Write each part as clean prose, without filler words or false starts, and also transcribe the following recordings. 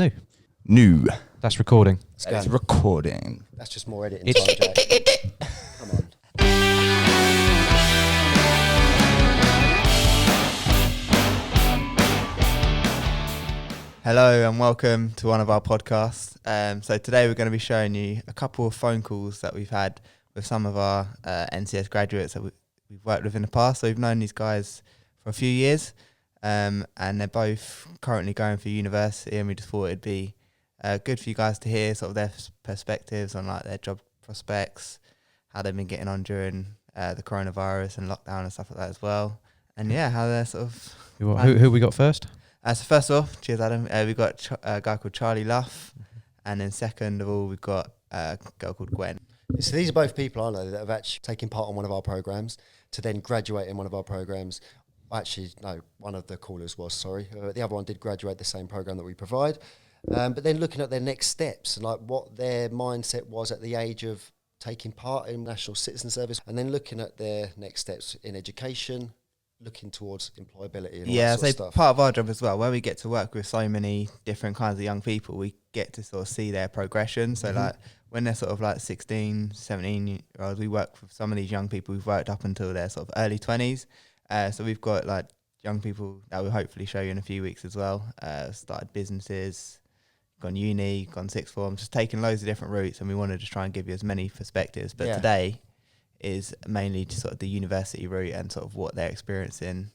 New. New. That's recording. It's recording. That's just more editing time, Jack. Come on. Hello and welcome to one of our podcasts. So today we're going to be showing you a couple of phone calls that we've had with some of our NCS graduates that we've worked with in the past. So we've known these guys for a few years, and they're both currently going for university, and we just thought it'd be good for you guys to hear sort of their perspectives on like their job prospects, how they've been getting on during the coronavirus and lockdown and stuff like that as well. And yeah, how they're sort of... Who we got first? So first off, cheers Adam, we've got a guy called Charlie Luff, and then second of all we've got a girl called Gwen. So these are both people I know that have actually taken part on one of our programs to then graduate in one of our programs. Actually, no, one of the callers was, sorry. The other one did graduate the same program that we provide. But then looking at their next steps and like what their mindset was at the age of taking part in National Citizen Service, and then looking at their next steps in education, looking towards employability and all that sort of stuff. Part of our job as well, where we get to work with so many different kinds of young people, we get to sort of see their progression. So like when they're sort of like 16, 17-year-olds, we work with some of these young people who've worked up until their sort of early 20s. So we've got like young people that we'll hopefully show you in a few weeks as well. Started businesses, gone uni, gone sixth form, just taken loads of different routes, and we wanted to try and give you as many perspectives. But today is mainly just sort of the university route and sort of what they're experiencing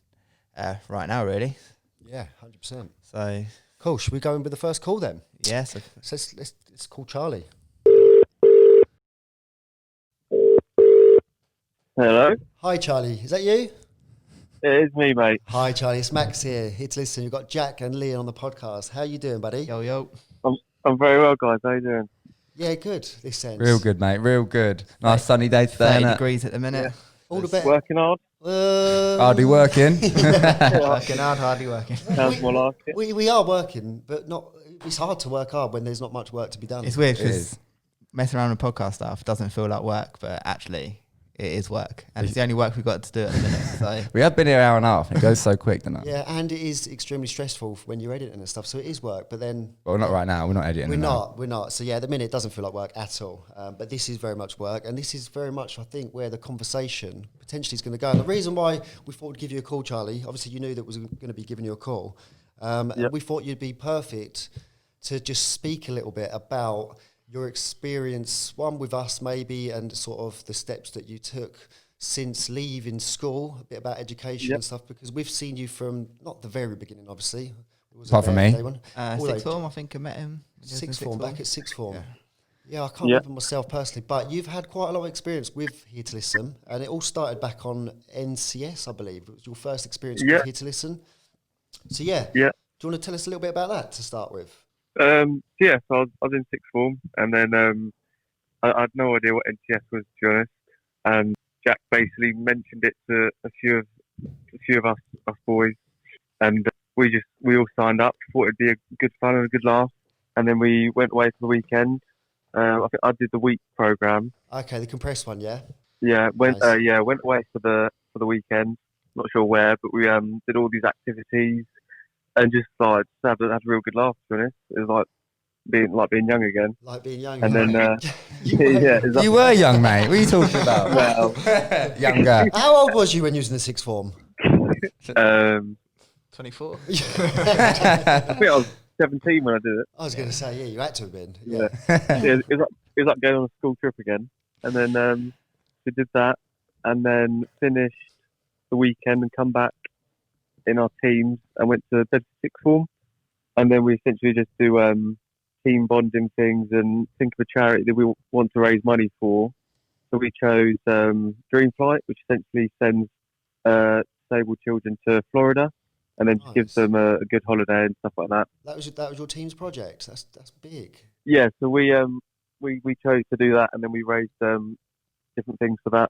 right now, really. Yeah, 100%. So cool. Should we go in with the first call then? Yeah. So let's call Charlie. Hello. Hi, Charlie. Is that you? It is me, mate. Hi, Charlie. It's Max here. Here to listen. You've got Jack and Leon on the podcast. How you doing, buddy? yo. I'm very well, guys. How you doing? Yeah, good. This ends. Real good, mate. Real good. Nice sunny day today. 30 degrees at the minute. Yeah. All the better. Working hard. Hardly working. Working hard, hardly working. Sounds more like it. We are working, but not. It's hard to work hard when there's not much work to be done. It's weird It because is. messing around with podcast stuff doesn't feel like work, but actually it is work, and it's the only work we've got to do at the minute. So We have been here an hour and a half. It goes so quick, doesn't it? Yeah, and it is extremely stressful when you're editing and stuff. So it is work, but then Well, not right now. We're not editing. we're not. So yeah, at the minute it doesn't feel like work at all. But this is very much work, and this is very much, I think, where the conversation potentially is going to go. And the reason why we thought we'd give you a call, Charlie, obviously you knew that was going to be giving you a call. And we thought you'd be perfect to just speak a little bit about your experience, one with us maybe, and sort of the steps that you took since leaving school, a bit about education and stuff, because we've seen you from not the very beginning, obviously. Apart from me. sixth form, I think I met him. Sixth form, back at sixth form. Yeah, I can't remember myself personally, but you've had quite a lot of experience with Hear2Listen, and it all started back on NCS, I believe. It was your first experience with Hear2Listen. So do you want to tell us a little bit about that to start with? So I was in sixth form, and then I had no idea what NCS was, to be honest. And Jack basically mentioned it to a few of us boys, and we all signed up. Thought it'd be a good fun and a good laugh, and then we went away for the weekend. I think I did the week program. Okay, the compressed one, yeah. Yeah, went Nice. went away for the weekend. Not sure where, but we did all these activities and just like had a real good laugh. To be honest, it was like being young again. Like being young. And then You were young, mate. What are you talking about? well, Younger. How old was you when you was in the sixth form? 24. I think I was 17 when I did it. I was going to say, yeah, you had to have been. Yeah. It was like going on a school trip again, and then we did that, and then finished the weekend and come back in our teams and went to Bedford sixth form, and then we essentially just do team bonding things and think of a charity that we want to raise money for. So we chose Dream Flight, which essentially sends disabled children to Florida, and then just gives them a good holiday and stuff like that. That was your team's project. That's big. Yeah, so we chose to do that, and then we raised different things for that,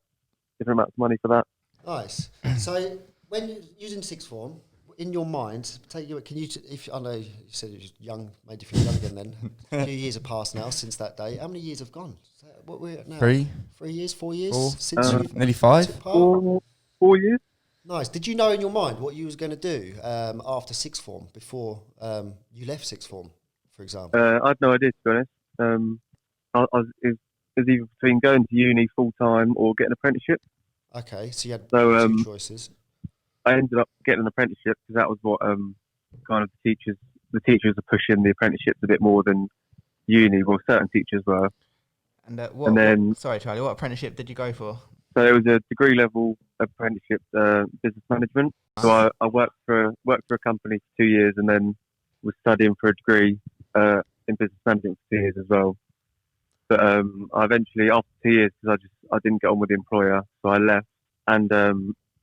different amounts of money for that. Nice. So when you're using sixth form, in your mind, if I know you said you was young, made you feel young again then. A few years have passed now since that day. How many years have gone? What we're at now? 3 years, 4 years? Four. Since you've Nearly 5. took part? 4 years. Nice. Did you know in your mind what you was going to do after sixth form, before you left sixth form? for example? I had no idea, to be honest. It was either between going to uni full time or getting an apprenticeship. Okay, so you had So two choices. I ended up getting an apprenticeship because that was what kind of the teachers are pushing the apprenticeships a bit more than uni. Well, certain teachers were. And sorry, Charlie, what apprenticeship did you go for? So it was a degree level apprenticeship, business management. So I worked for a company for 2 years and then was studying for a degree in business management for 2 years as well. But I eventually, after 2 years, because I didn't get on with the employer, so I left, and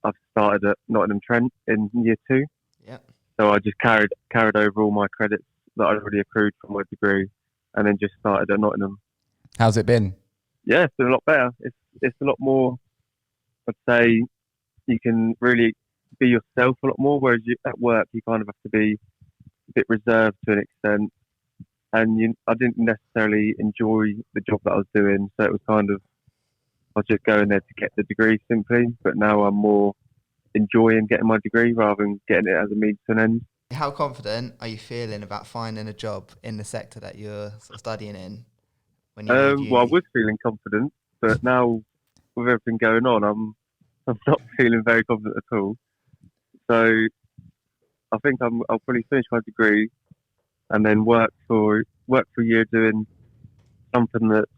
I've started at Nottingham Trent in year 2. Yeah. So I just carried over all my credits that I'd already accrued from my degree, and then just started at Nottingham. How's it been? Yeah, it's been a lot better. It's a lot more. I'd say you can really be yourself a lot more, whereas at work you kind of have to be a bit reserved to an extent. And I didn't necessarily enjoy the job that I was doing, so it was kind of I was just going there to get the degree simply. But now I'm more enjoying getting my degree rather than getting it as a means to an end. How confident are you feeling about finding a job in the sector that you're sort of studying in? When you leave uni? Well, I was feeling confident, but now with everything going on, I'm not feeling very confident at all. So I think I'll probably finish my degree and then work for a year doing something that's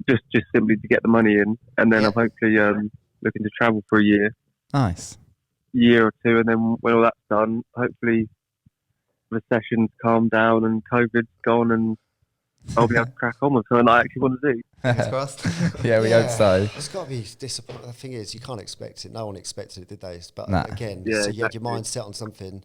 just simply to get the money in, and then I'm hopefully looking to travel for a Nice. year or two, and then when all that's done, hopefully recession's calmed down and COVID's gone, and I'll be able to crack on with something I actually want to do. Fingers crossed. Yeah, we hope so. It's got to be disappointing. The thing is, you can't expect it. No one expected it, did they? But Nah. again, Yeah, so you had your exactly. mind set on something,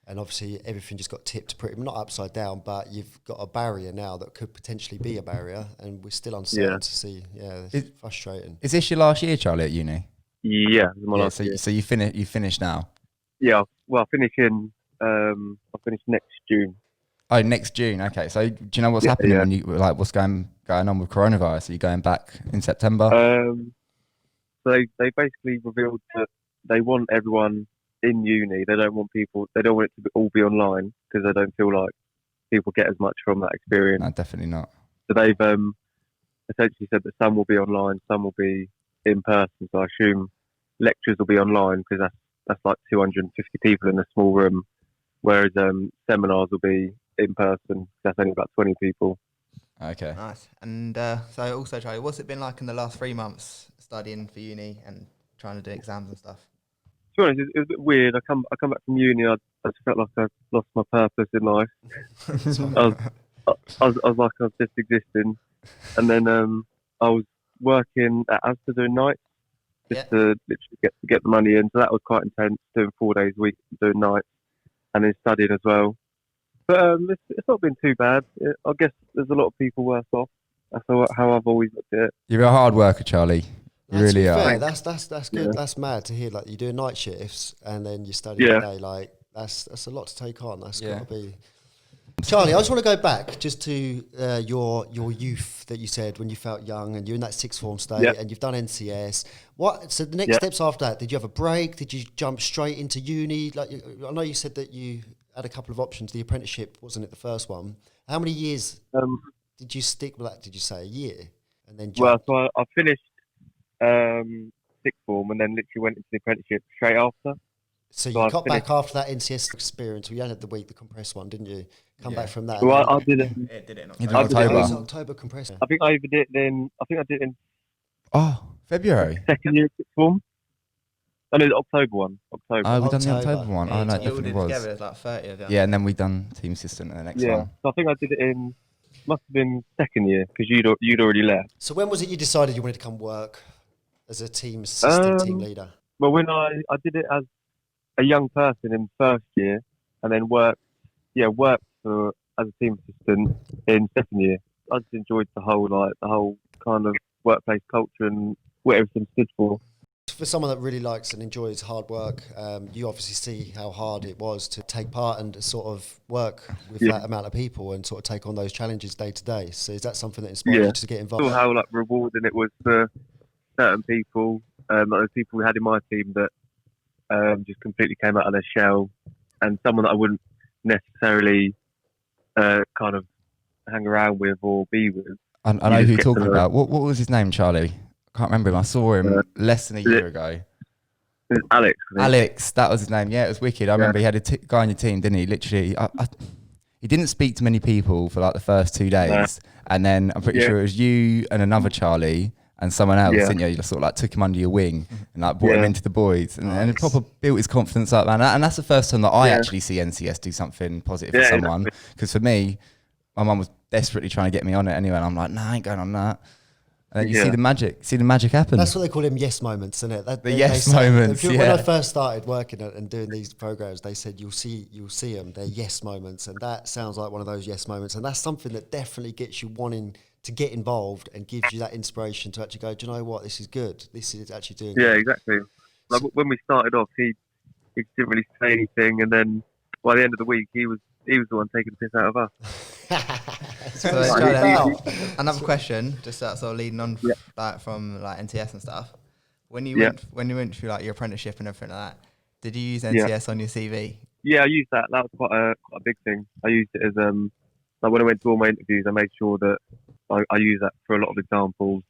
and obviously everything just got tipped pretty, not upside down, but you've got a barrier now that could potentially be a barrier, and we're still uncertain to see. Yeah, it's frustrating. Is this your last year, Charlie, at uni? Yeah, this is my last so year. so you finish now. Yeah, well, I'll finish next June. Oh, next June. Okay. So do you know what's happening when you what's going on with coronavirus? Are you going back in September? So they basically revealed that they want everyone in uni. They don't want it to all be online because they don't feel like people get as much from that experience. No, definitely not. So they've essentially said that some will be online, some will be in person. So I assume lectures will be online because that's like 250 people in a small room, whereas seminars will be in person. That's only about 20 people. Okay. Nice. And so also, Charlie, what's it been like in the last 3 months studying for uni and trying to do exams and stuff? To be honest, it was a bit weird. I come back from uni, I just felt like I lost my purpose in life. I was like I was just existing, and then I was working at Asda doing nights just to literally get the money in. So that was quite intense, doing 4 days a week, doing nights, and then studying as well. But it's not been too bad. I guess there's a lot of people worse off. That's how I've always looked at it. You're a hard worker, Charlie. You really are. Fair. That's good. Yeah. That's mad to hear. Like you do night shifts and then you study all day. Like that's a lot to take on. That's got to be. Charlie, I just want to go back just to your youth that you said when you felt young and you're in that sixth form state and you've done NCS. So the next steps after that? Did you have a break? Did you jump straight into uni? Like I know you said that you had a couple of options. The apprenticeship wasn't it the first one? How many years did you stick with that? Did you say a year and then jump? Well, so I finished sixth form and then literally went into the apprenticeship straight after. So you got back after that NCS experience. We only had the compressed one, didn't you? Come back from that. Well, I did it. It did it in October. October. It was October compressed. I think I did it in. I did it in February. second year sixth form. I know the October one. October. Oh, we done the October one. Oh no, it You all definitely did was. together, it's like 30 of you. Yeah, and then we done team assistant in the next one. So I think I did it in. Must have been second year because you'd already left. So when was it you decided you wanted to come work as a team assistant, team leader? Well, when I did it as a young person in first year, and then worked as a team assistant in second year. I just enjoyed the whole kind of workplace culture and what everything stood for. For someone that really likes and enjoys hard work, you obviously see how hard it was to take part and sort of work with that amount of people and sort of take on those challenges day to day. So is that something that inspired you to get involved? I saw how rewarding it was for certain people, like the people we had in my team that just completely came out of their shell, and someone that I wouldn't necessarily kind of hang around with or be with. I know just who you're get talking to know. about. What was his name, Charlie? I can't remember him. I saw him less than a year ago. It's Alex. I think. Alex, that was his name. Yeah, it was wicked. I remember he had a guy on your team, didn't he? Literally, he didn't speak to many people for like the first 2 days, and then I'm pretty sure it was you and another Charlie and someone else, didn't you? You just sort of like took him under your wing and like brought him into the boys, and it proper built his confidence up, man. And that's the first time that I actually see NCS do something positive for someone. Because for me, my mum was desperately trying to get me on it anyway, and I'm like, nah, I ain't going on that. And then you see the magic happen. That's what they call them yes moments, isn't it? Yes moments. When I first started working and doing these programs, they said you'll see them. They're yes moments, and that sounds like one of those yes moments. And that's something that definitely gets you wanting to get involved and gives you that inspiration to actually go, do you know what? This is good. This is actually doing. Yeah, good. exactly. Like when we started off, he didn't really say anything, and then by the end of the week, he was the one taking the piss out of us. So, Charlie, another question, just sort of leading on like from like NCS and stuff. When you went through like your apprenticeship and everything like that, did you use NCS on your CV? Yeah, I used that. That was quite a big thing. I used it as like when I went to all my interviews, I made sure that I use that for a lot of examples.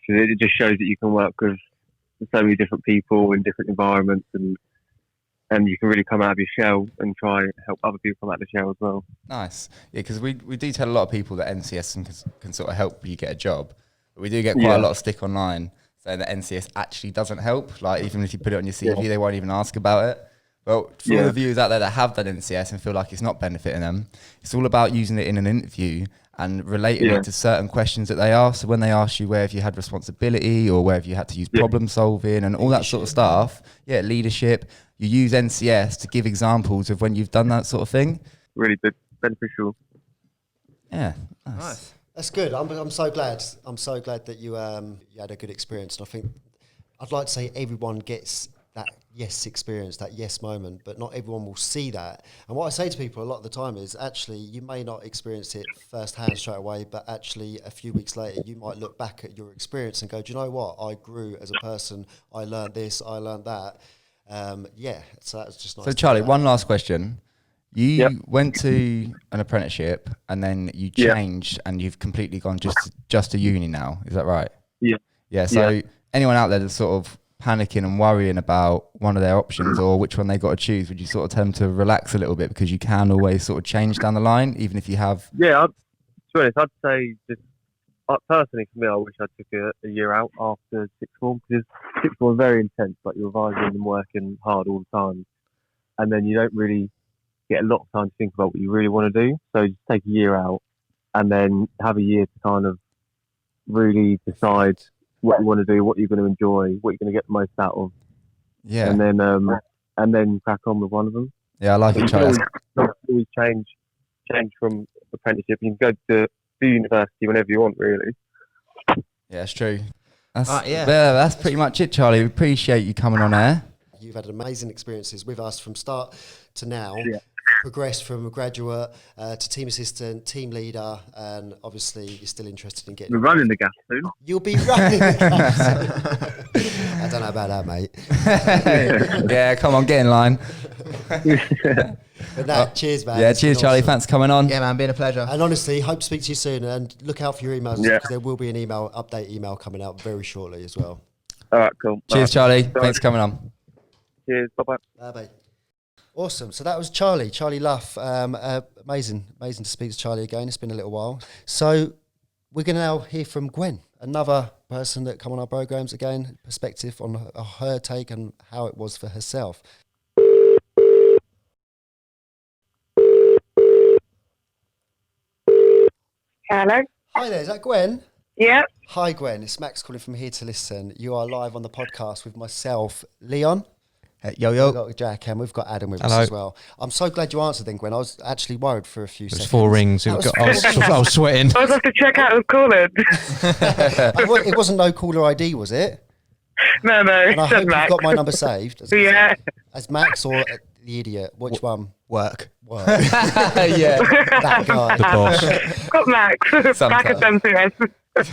Because it just shows that you can work with so many different people in different environments, and you can really come out of your shell and try and help other people come out of the shell as well. Nice. Yeah, because we do tell a lot of people that NCS can sort of help you get a job. But we do get quite a lot of stick online saying that NCS actually doesn't help. Like, even if you put it on your CV, they won't even ask about it. But for all the viewers out there that have done NCS and feel like it's not benefiting them, it's all about using it in an interview and relating it to certain questions that they ask. So when they ask you where have you had responsibility or where have you had to use problem solving and all that sort of stuff, leadership, you use NCS to give examples of when you've done that sort of thing. Really good, beneficial. Yeah, nice. That's good. I'm so glad. I'm so glad that you had a good experience. And I think I'd like to say everyone gets that yes experience, that yes moment, but not everyone will see that. And what I say to people a lot of the time is actually you may not experience it firsthand straight away, but actually a few weeks later you might look back at your experience and go, do you know what? I grew as a person. I learned this. I learned that. So that's just nice. So Charlie, one last question. You went to an apprenticeship and then you changed and you've completely gone just to uni now. Is that right? Yeah. Yeah. So anyone out there that's sort of panicking and worrying about one of their options or which one they got to choose, would you sort of tell them to relax a little bit because you can always sort of change down the line, even if you have? Yeah, to be honest, I'd say just personally for me, I wish I took a year out after sixth form because sixth form is very intense. Like you're revising and working hard all the time, and then you don't really get a lot of time to think about what you really want to do. So just take a year out and then have a year to kind of really decide what you want to do, what you're going to enjoy, what you're going to get the most out of. Yeah. And then crack on with one of them. Yeah, I like it, Charlie. Always change from apprenticeship. You can go to university whenever you want, really. Yeah, it's true. That's pretty much it, Charlie. We appreciate you coming on air. You've had amazing experiences with us from start to now. Progressed from a graduate to team assistant, team leader, and obviously you're still interested in getting. We're running the gas soon. You'll be running the gas. I don't know about that, mate. Yeah, come on, get in line. But cheers, man. Yeah, cheers, Charlie. Awesome. Thanks for coming on. Yeah, man, been a pleasure. And honestly, hope to speak to you soon. And look out for your emails because there will be an update email coming out very shortly as well. All right, cool. Cheers, Charlie. Thanks for coming on. Cheers. Bye-bye. Bye-bye. Awesome. So that was Charlie Luff. Amazing to speak to Charlie again. It's been a little while. So we're going to now hear from Gwen, another person that come on our programs again, perspective on her take and how it was for herself. Hello. Hi there, is that Gwen? Yep. Hi Gwen, it's Max calling from Hear2Listen. You are live on the podcast with myself, Leon. Yo. We've got Jack and we've got Adam with us as well. I'm so glad you answered then, Gwen. I was actually worried for a few seconds. It was 4 rings. I was sweating. I was have to check out who's calling. It wasn't no caller ID, was it? No, And I it's hope just you've Max. got my number saved. Yeah. As Max or the idiot? Which one? Work. Yeah. That guy. The boss. Got Max. Back at them to us.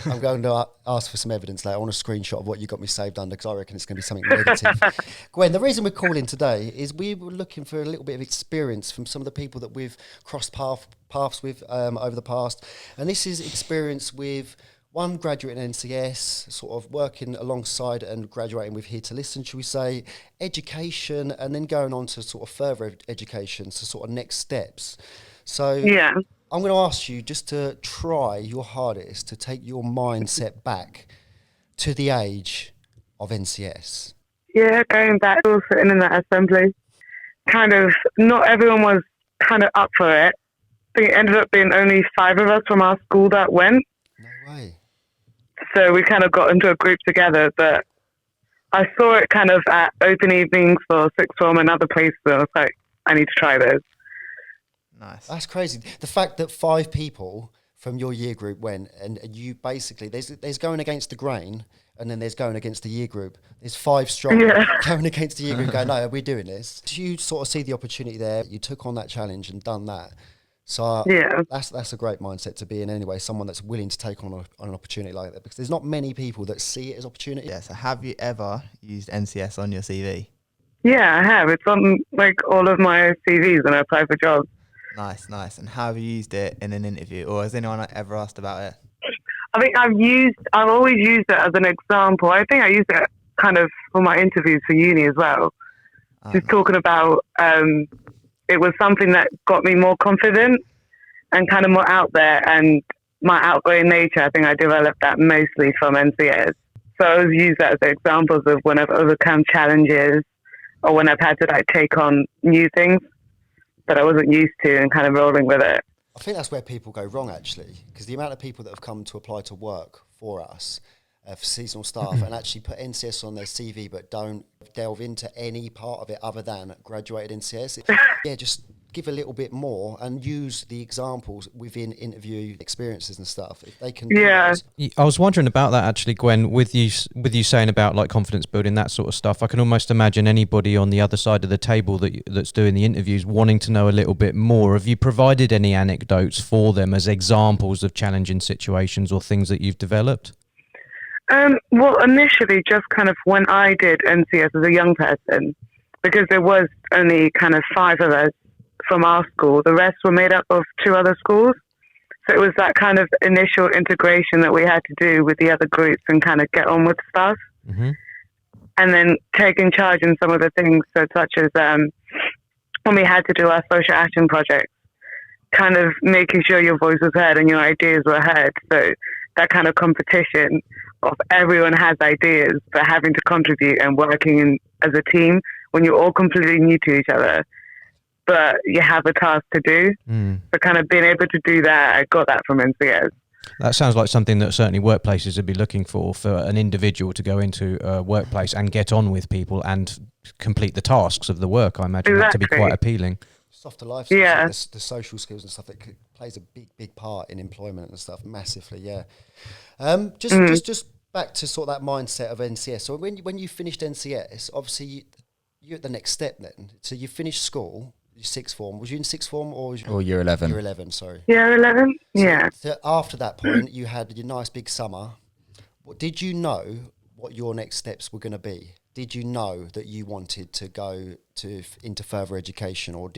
I'm going to ask for some evidence later. I want a screenshot of what you got me saved under because I reckon it's going to be something negative. Gwen, the reason we're calling today is we were looking for a little bit of experience from some of the people that we've crossed paths with over the past. And this is experience with one graduate in NCS, sort of working alongside and graduating with Hear2Listen, should we say, education, and then going on to sort of further education, so sort of next steps. So Yeah. I'm going to ask you just to try your hardest to take your mindset back to the age of NCS. Yeah, going back, all sitting in that assembly. Kind of, not everyone was kind of up for it. I think it ended up being only 5 of us from our school that went. No way. So we kind of got into a group together, but I saw it kind of at open evenings for sixth form and other places. And I was like, I need to try this. Nice. That's crazy. The fact that 5 people from your year group went and you basically, there's going against the grain and then there's going against the year group. There's 5 strong going against the year group going, no, we're doing this. Do you sort of see the opportunity there? You took on that challenge and done that. So Yeah. that's a great mindset to be in anyway, someone that's willing to take on an opportunity like that because there's not many people that see it as opportunity. Yeah, so have you ever used NCS on your CV? Yeah, I have. It's on like all of my CVs when I apply for jobs. Nice, nice. And how have you used it in an interview? Or has anyone ever asked about it? I think I've always used it as an example. I think I used it kind of for my interviews for uni as well. Just talking about, it was something that got me more confident and kind of more out there, and my outgoing nature, I think I developed that mostly from NCS. So I always use that as examples of when I've overcome challenges or when I've had to like take on new things that I wasn't used to and kind of rolling with it. I think that's where people go wrong, actually, because the amount of people that have come to apply to work for us, for seasonal staff, and actually put NCS on their CV but don't delve into any part of it other than graduated NCS. Yeah, just give a little bit more and use the examples within interview experiences and stuff. If they can do those. I was wondering about that actually, Gwen, with you saying about like confidence building, that sort of stuff. I can almost imagine anybody on the other side of the table that's doing the interviews wanting to know a little bit more. Have you provided any anecdotes for them as examples of challenging situations or things that you've developed? Well, initially, just kind of when I did NCS as a young person, because there was only kind of 5 of us from our school, the rest were made up of 2 other schools. So it was that kind of initial integration that we had to do with the other groups and kind of get on with stuff. Mm-hmm. And then taking charge in some of the things, so such as when we had to do our social action projects, kind of making sure your voice was heard and your ideas were heard. So that kind of competition of everyone has ideas, but having to contribute and working as a team when you're all completely new to each other, but you have a task to do. So kind of being able to do that, I got that from NCS. That sounds like something that certainly workplaces would be looking for an individual to go into a workplace and get on with people and complete the tasks of the work. I imagine that to be quite appealing. Softer life, Yeah. the social skills and stuff that plays a big part in employment and stuff, massively, yeah. Just back to sort of that mindset of NCS. So when you finished NCS, obviously you're at the next step then. So you finished school, your sixth form. Was you in sixth form or year 11? Year 11, sorry. Year 11, yeah. So after that point, you had your nice big summer. Did you know what your next steps were going to be? Did you know that you wanted to go into further education, or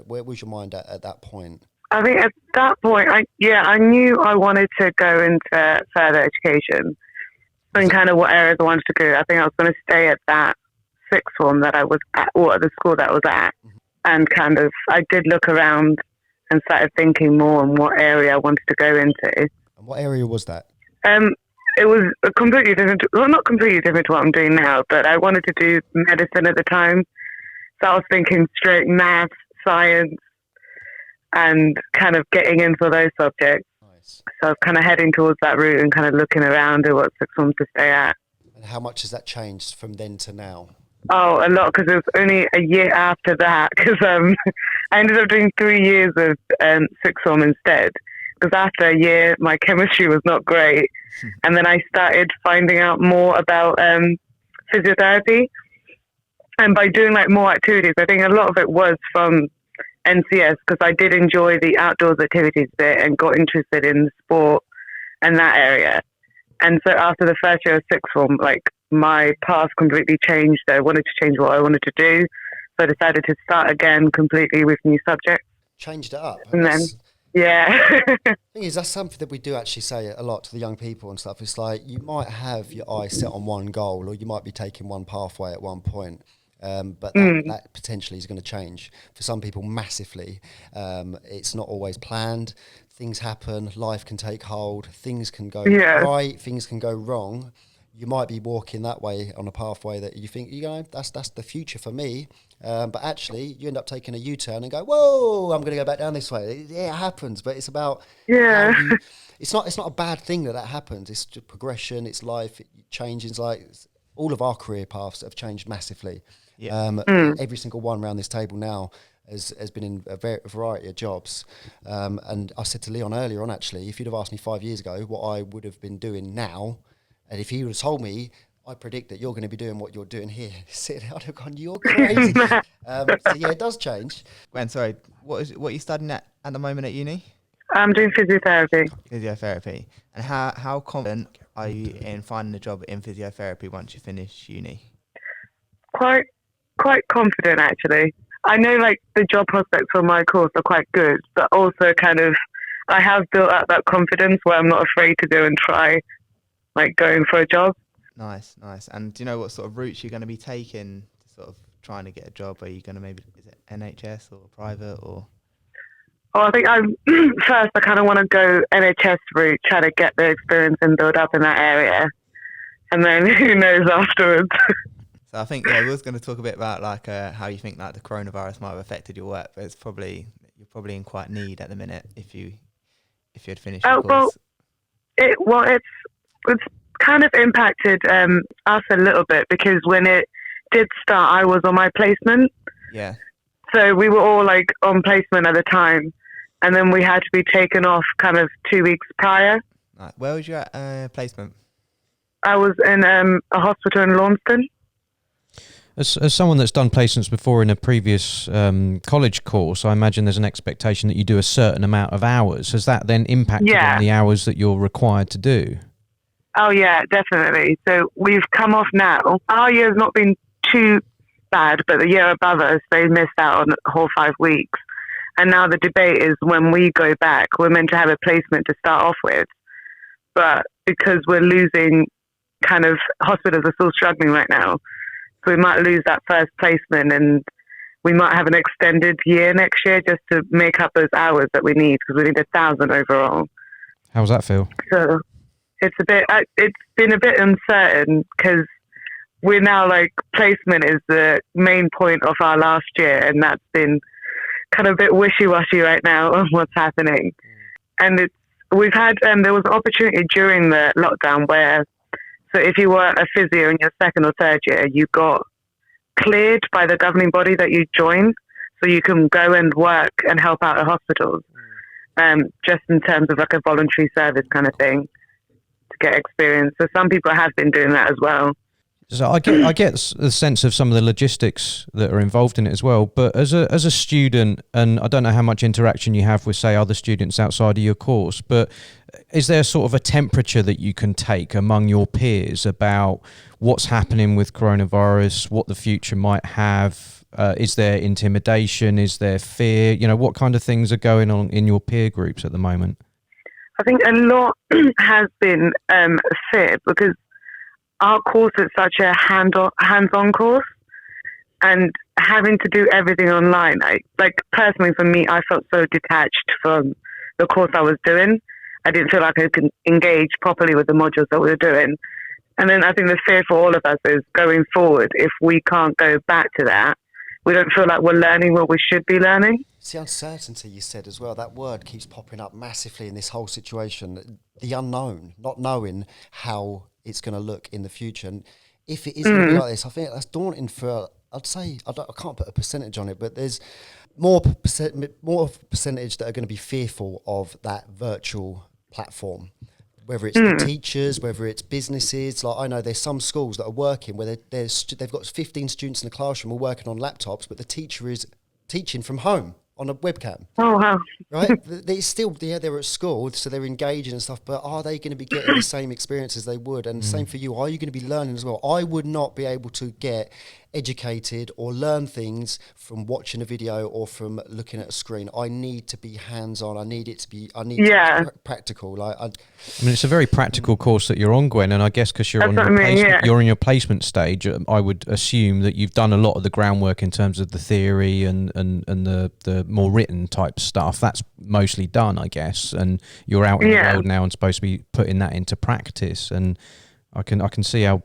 where was your mind at that point? I think at that point, I knew I wanted to go into further education and kind of what areas I wanted to go. I think I was going to stay at that sixth form that I was at, or at the school that I was at. Mm-hmm. And kind of, I did look around and started thinking more on what area I wanted to go into. And what area was that? It was a completely different, well, not completely different to what I'm doing now, but I wanted to do medicine at the time. So I was thinking straight maths, science, and kind of getting into those subjects. Nice. So I was kind of heading towards that route and kind of looking around at what sixth form to stay at. And how much has that changed from then to now? Oh, a lot, because it was only a year after that, because I ended up doing 3 years of sixth form instead. Because after a year, my chemistry was not great. And then I started finding out more about physiotherapy. And by doing like more activities, I think a lot of it was from NCS, because I did enjoy the outdoors activities bit and got interested in sport and that area. And so after the first year of sixth form, like my path completely changed. I wanted to change what I wanted to do. So I decided to start again completely with new subjects. Changed it up. And then, yeah. Thing is, that's something that we do actually say a lot to the young people and stuff. It's like you might have your eye set on one goal, or you might be taking one pathway at one point. But that potentially is going to change for some people massively. It's not always planned. Things happen. Life can take hold. Things can go right. Things can go wrong. You might be walking that way on a pathway that you think, that's the future for me. But actually, you end up taking a U-turn and go, whoa, I'm going to go back down this way. Yeah, it happens. But it's about it's not a bad thing that happens. It's just progression. It's life. It changes. Like all of our career paths have changed massively. Yeah. Every single one around this table now has been in a variety of jobs. And I said to Leon earlier on, actually, if you'd have asked me 5 years ago what I would have been doing now, and if he would have told me, I predict that you're going to be doing what you're doing here, I'd have gone, you're crazy. So yeah, it does change. Gwen, sorry, what are you studying at the moment at uni? I'm doing physiotherapy. Physiotherapy. And how confident are you in finding a job in physiotherapy once you finish uni? Quite confident, actually. I know like the job prospects for my course are quite good, but also kind of I have built up that confidence where I'm not afraid to go and try like going for a job. Nice. And do you know what sort of routes you're going to be taking to sort of trying to get a job? Are you going to is it NHS or private or? Oh, I think first I kind of want to go NHS route, try to get the experience and build up in that area. And then who knows afterwards. So I think, we was going to talk a bit about like how you think like the coronavirus might have affected your work, but you're probably in quite need at the minute if you had finished your course. It's kind of impacted us a little bit because when it did start, I was on my placement. Yeah. So we were all like on placement at the time, and then we had to be taken off kind of 2 weeks prior. Right. Where was your placement? I was in a hospital in Launceston. As someone that's done placements before in a previous college course, I imagine there's an expectation that you do a certain amount of hours. Has that then impacted on the hours that you're required to do? Oh, yeah, definitely. So we've come off now. Our year has not been too bad, but the year above us, they missed out on a whole 5 weeks. And now the debate is when we go back, we're meant to have a placement to start off with. But because we're losing, kind of, hospitals are still struggling right now. So we might lose that first placement and we might have an extended year next year just to make up those hours that we need because we need 1,000 overall. How does that feel? So it's been a bit uncertain because we're now like placement is the main point of our last year and that's been kind of a bit wishy-washy right now on what's happening. And we've had, there was an opportunity during the lockdown where so if you were a physio in your second or third year, you got cleared by the governing body that you joined, so you can go and work and help out at hospitals, just in terms of like a voluntary service kind of thing to get experience. So some people have been doing that as well. So I get the sense of some of the logistics that are involved in it as well. But as a student, and I don't know how much interaction you have with, say, other students outside of your course, but is there sort of a temperature that you can take among your peers about what's happening with coronavirus, what the future might have? Is there intimidation? Is there fear? What kind of things are going on in your peer groups at the moment? I think a lot has been fear because our course is such a hands-on course, and having to do everything online. Personally for me, I felt so detached from the course I was doing. I didn't feel like I could engage properly with the modules that we were doing. And then I think the fear for all of us is going forward, if we can't go back to that, we don't feel like we're learning what we should be learning. It's the uncertainty you said as well. That word keeps popping up massively in this whole situation. The unknown, not knowing how it's going to look in the future. And if it is going to be like this, I think that's daunting for, I'd say, I can't put a percentage on it, but there's more percentage that are going to be fearful of that virtual platform, whether it's the teachers, whether it's businesses. Like I know there's some schools that are working where they've got 15 students in the classroom all working on laptops, but the teacher is teaching from home. on a webcam. Oh, wow. Right? They still, yeah, they're at school, so they're engaging and stuff, but are they going to be getting the same experience as they would? And same for you. Are you going to be learning as well? I would not be able to get educated or learn things from watching a video or from looking at a screen. I need to be hands-on. I need to be practical. Like, I mean, it's a very practical course that you're on, Gwen, and I guess because you're you're in your placement stage, I would assume that you've done a lot of the groundwork in terms of the theory and the more written type stuff. That's mostly done, I guess, and you're out in the world now and supposed to be putting that into practice. And I can see how.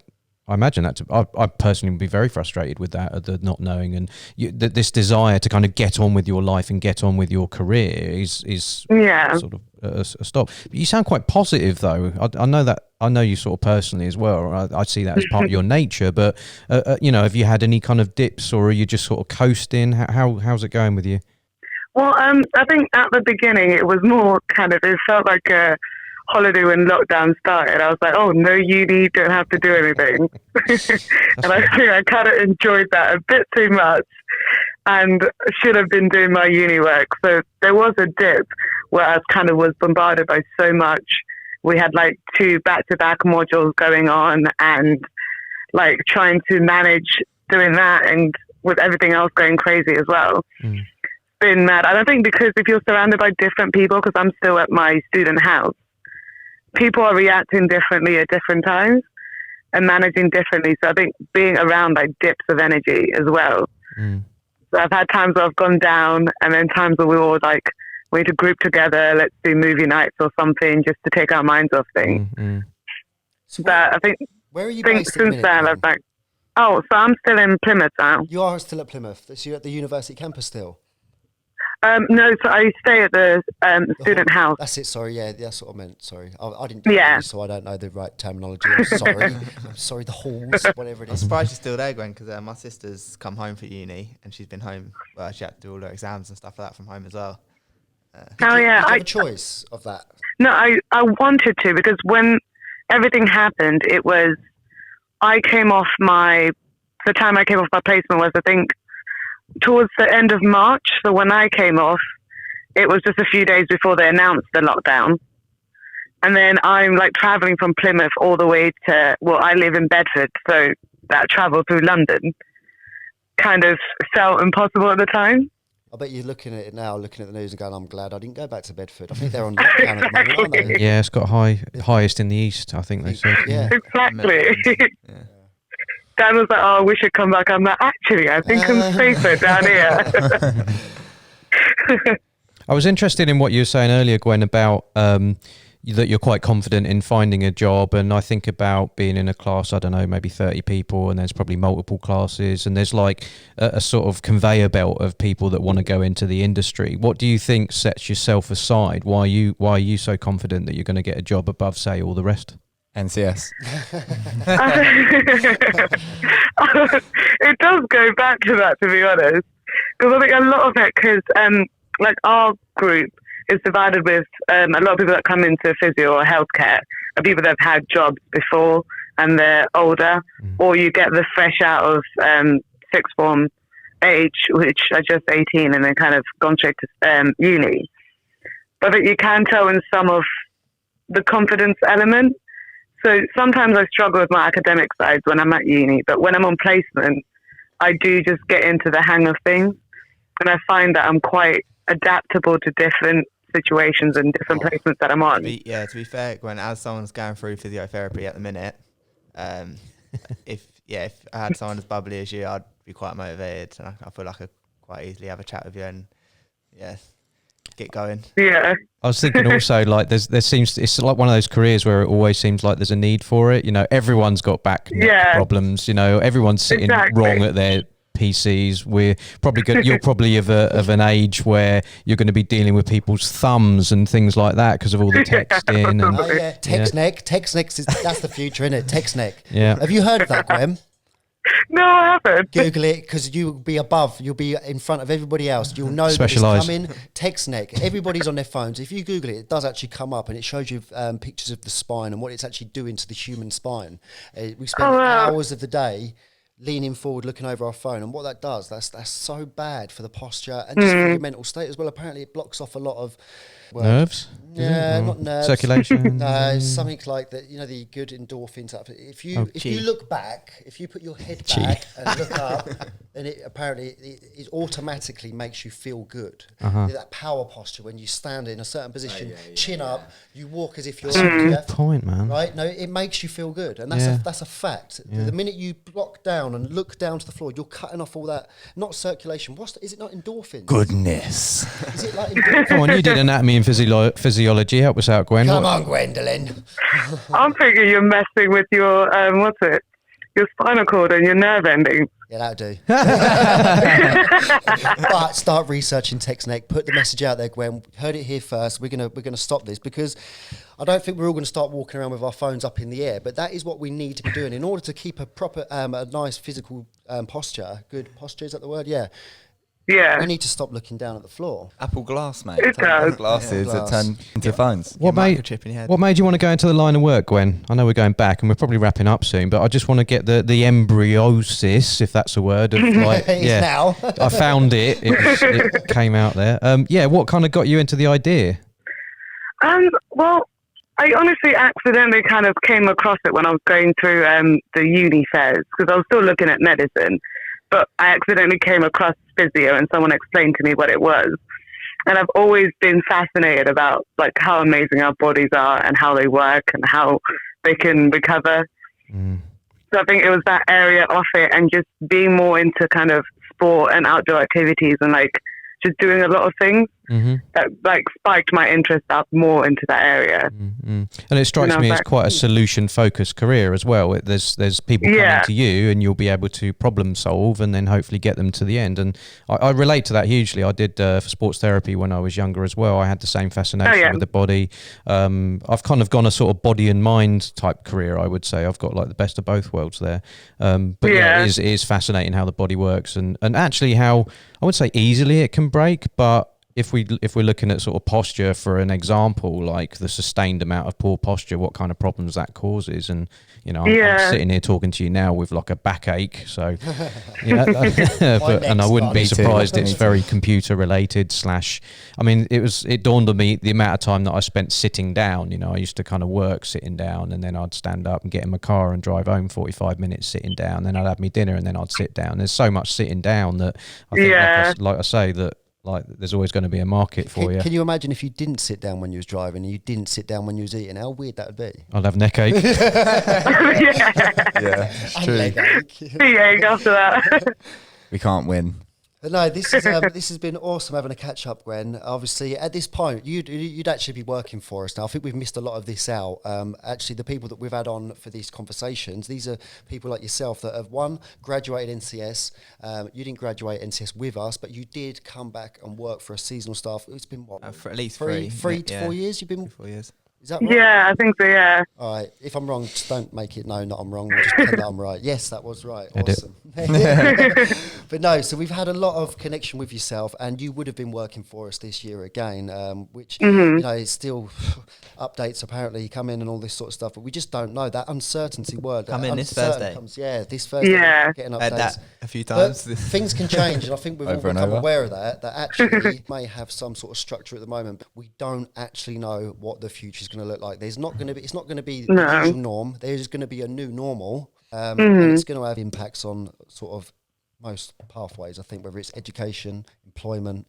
I imagine that. I personally would be very frustrated with that, the not knowing, and this desire to kind of get on with your life and get on with your career is sort of a stop. But you sound quite positive, though. I know that. I know you sort of personally as well. I see that as part of your nature. But have you had any kind of dips, or are you just sort of coasting? How's it going with you? Well, I think at the beginning it was more kind of, it felt like a holiday when lockdown started. I was like, oh, no uni, don't have to do anything. And I think I kind of enjoyed that a bit too much and should have been doing my uni work. So there was a dip where I kind of was bombarded by so much. We had like 2 back-to-back modules going on and like trying to manage doing that and with everything else going crazy as well. Been mad. And I think because if you're surrounded by different people, because I'm still at my student house, people are reacting differently at different times and managing differently. So I think being around like dips of energy as well. So I've had times where I've gone down and then times where we all like, we need to group together, let's do movie nights or something just to take our minds off things. So but I think where are you based since then I've like, so I'm still in Plymouth now. You are still at Plymouth. So you're at the university campus still? No, so I stay at the student house. That's it, sorry, yeah, that's what I meant, sorry. I didn't do this, so I don't know the right terminology. I'm sorry. I'm sorry, the halls, whatever it is. I'm surprised you're still there, Gwen, because my sister's come home for uni and she's been home. Well, she had to do all her exams and stuff like that from home as well. Yeah. Did you have a choice of that? No, I wanted to, because when everything happened, it was, the time I came off my placement was, I think, towards the end of March. So when I came off, it was just a few days before they announced the lockdown. And then I'm like traveling from Plymouth all the way to, I live in Bedford, so that travel through London kind of felt impossible at the time. I bet you're looking at it now, looking at the news and going, I'm glad I didn't go back to Bedford. I think they're on lockdown at the moment, aren't they? Yeah, it's got highest in the east, I think they said. Yeah. Exactly. Dan was like, I wish I'd come back. I'm like, actually, I think I'm safer down here. I was interested in what you were saying earlier, Gwen, about that you're quite confident in finding a job. And I think about being in a class, I don't know, maybe 30 people, and there's probably multiple classes. And there's like a sort of conveyor belt of people that want to go into the industry. What do you think sets yourself aside? Why are you so confident that you're going to get a job above, say, all the rest? NCS. It does go back to that, to be honest, because I think a lot of it, because like our group is divided with a lot of people that come into physio or healthcare are people that have had jobs before and they're older, or you get the fresh out of sixth form age, which are just 18 and then kind of gone straight to uni. But I think you can tell in some of the confidence element. So sometimes I struggle with my academic sides when I'm at uni, but when I'm on placement, I do just get into the hang of things. And I find that I'm quite adaptable to different situations and different placements that I'm on. To be fair, Gwen, as someone's going through physiotherapy at the minute, if I had someone as bubbly as you, I'd be quite motivated. And I feel like I could quite easily have a chat with you and, get going. Yeah. I was thinking also, like, it's like one of those careers where it always seems like there's a need for it. You know, everyone's got back problems. You know, everyone's sitting wrong at their PCs. We're probably good. You're probably of an age where you're going to be dealing with people's thumbs and things like that because of all the texting. And TextNeck. That's the future, isn't it? TextNeck. Yeah. Have you heard of that, Graham? No, I haven't. Google it, because you'll be in front of everybody else. You'll know that it's coming. TextNeck. Everybody's on their phones. If you Google it, it does actually come up and it shows you pictures of the spine and what it's actually doing to the human spine. We spend hours of the day leaning forward, looking over our phone, and what that does, that's so bad for the posture and just for your mental state as well. Apparently, it blocks off a lot of nerves. Yeah, not nerves. Circulation. No, something like that. You know, the good endorphins. If you look back, if you put your head back and look up, then it apparently it automatically makes you feel good. That power posture when you stand in a certain position, chin up, you walk as if you're. That's a good point, man. Right? No, it makes you feel good, and that's a fact. Yeah. The minute you block down and look down to the floor, you're cutting off all that. Not circulation. Is it not endorphins? Goodness. Is it like endorphins? Come on, you did anatomy and physiology. Help us out, Gwen. Come on, Gwendolyn. I'm thinking you're messing with your your spinal cord and your nerve endings. Yeah, that'll do. But start researching text neck. Put the message out there, Gwen. Heard it here first. We're gonna stop this because I don't think we're all going to start walking around with our phones up in the air. But that is what we need to be doing in order to keep a proper, a nice physical posture. Good posture, is that the word? Yeah. Yeah. We need to stop looking down at the floor. Apple glass, mate. It does. Glasses that turn into phones. What made you want to go into the line of work, Gwen? I know we're going back and we're probably wrapping up soon, but I just want to get the embryosis, if that's a word. Of like, now. I found it. It came out there. What kind of got you into the idea? Well, I honestly accidentally kind of came across it when I was going through the uni fairs because I was still looking at medicine. But I accidentally came across physio and someone explained to me what it was. And I've always been fascinated about like how amazing our bodies are and how they work and how they can recover. So I think it was that area of it and just being more into kind of sport and outdoor activities and like just doing a lot of things that like spiked my interest up more into that area. And it strikes me as quite a solution-focused career as well. There's people coming to you and you'll be able to problem solve and then hopefully get them to the end. And I relate to that hugely. I did for sports therapy when I was younger as well. I had the same fascination with the body. I've kind of gone a sort of body and mind type career, I would say. I've got like the best of both worlds there. But it is fascinating how the body works and actually how, I would say easily it can break, but if we're looking at sort of posture for an example, like the sustained amount of poor posture, what kind of problems that causes, and I'm sitting here talking to you now with like a backache, so and I wouldn't be surprised it's very computer related / I mean it dawned on me the amount of time that I spent sitting down. I used to kind of work sitting down and then I'd stand up and get in my car and drive home 45 minutes sitting down, then I'd have me dinner and then I'd sit down. There's so much sitting down that I think like I say that like there's always going to be a market for you. Can you imagine if you didn't sit down when you was driving and you didn't sit down when you was eating? How weird that would be. I'd have neck ache. It's true. Leg ache. Yeah, after that. We can't win. But no, this has been awesome having a catch up, Gwen. Obviously, at this point, you'd actually be working for us now. I think we've missed a lot of this out. Actually, the people that we've had on for these conversations, these are people like yourself that have graduated NCS. You didn't graduate NCS with us, but you did come back and work for a seasonal staff. It's been what? For at least 3 to 4 years. You've been 4 years. Is that right? Yeah, I think so, yeah. All right. If I'm wrong, just don't make it known that I'm wrong. Just pretend that I'm right. Yes, that was right. Edit. Awesome. But no, so we've had a lot of connection with yourself, and you would have been working for us this year again, which, is still updates apparently come in and all this sort of stuff, but we just don't know. That uncertainty word. Come in this Thursday. This Thursday. Yeah. Getting updates. Heard that a few times. But things can change, and I think we've all become aware of that actually may have some sort of structure at the moment. We don't actually know what the future is going to look like. It's not going to be the usual norm. There's going to be a new normal, and it's going to have impacts on sort of most pathways, I think, whether it's education, employment.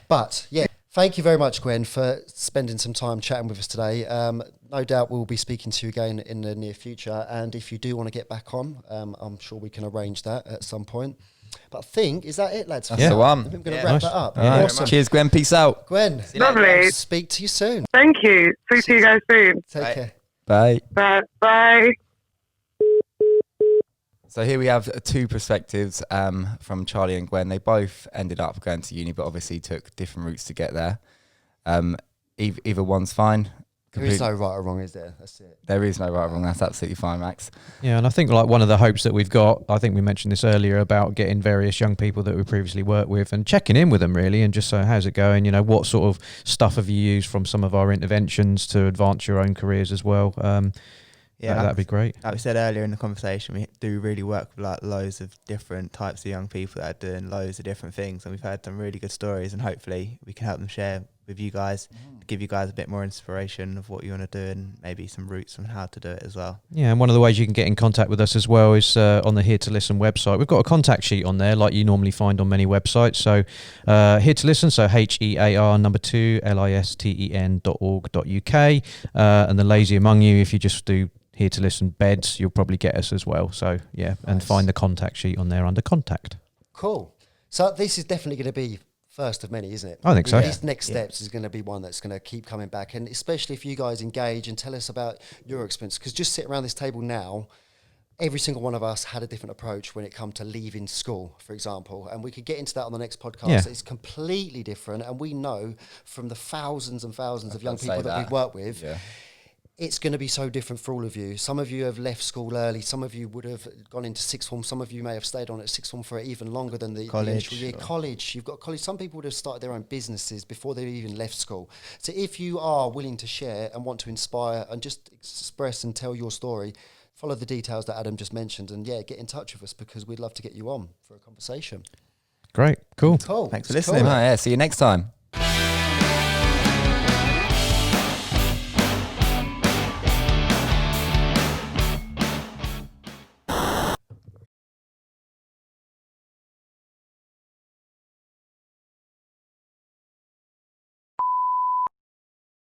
But yeah, thank you very much, Gwen, for spending some time chatting with us today. No doubt we'll be speaking to you again in the near future, and if you do want to get back on, I'm sure we can arrange that at some point. But I think, is that it, lads? That's the one. I'm going to wrap that up. Yeah. Awesome. Cheers, Gwen. Peace out. Gwen, Lovely. speak to you soon. Thank you. Speak to you guys soon. Take care. Bye. Bye. So here we have two perspectives from Charlie and Gwen. They both ended up going to uni, but obviously took different routes to get there. Either one's fine. There is no right or wrong, is there? That's it. There is no right or wrong. That's absolutely fine, Max. Yeah, and I think like one of the hopes that we've got, I think we mentioned this earlier about getting various young people that we previously worked with and checking in with them really, and just so how's it going? What sort of stuff have you used from some of our interventions to advance your own careers as well? Yeah, that'd be great. Like we said earlier in the conversation, we do really work with like loads of different types of young people that are doing loads of different things, and we've heard some really good stories, and hopefully we can help them share with you guys, give you guys a bit more inspiration of what you want to do, and maybe some routes on how to do it as well. Yeah, and one of the ways you can get in contact with us as well is on the Hear to Listen website. We've got a contact sheet on there, like you normally find on many websites. So Hear to Listen, so HEAR2LISTEN.org.uk, and the lazy among you, if you just do Hear to Listen beds, you'll probably get us as well. So yeah, and find the contact sheet on there under contact. Cool. So this is definitely going to be first of many, isn't it? I think so. This next steps is going to be one that's going to keep coming back, and especially if you guys engage and tell us about your experience, because just sitting around this table now, every single one of us had a different approach when it come to leaving school, for example, and we could get into that on the next podcast. Yeah. It's completely different, and we know from the thousands and thousands of young people that we've worked with, it's going to be so different for all of you. Some of you have left school early. Some of you would have gone into sixth form. Some of you may have stayed on at sixth form for even longer than the initial year. College, you've got college. Some people would have started their own businesses before they even left school. So if you are willing to share and want to inspire and just express and tell your story, follow the details that Adam just mentioned, and get in touch with us, because we'd love to get you on for a conversation. Great, cool. Cool. Thanks for listening. See you next time.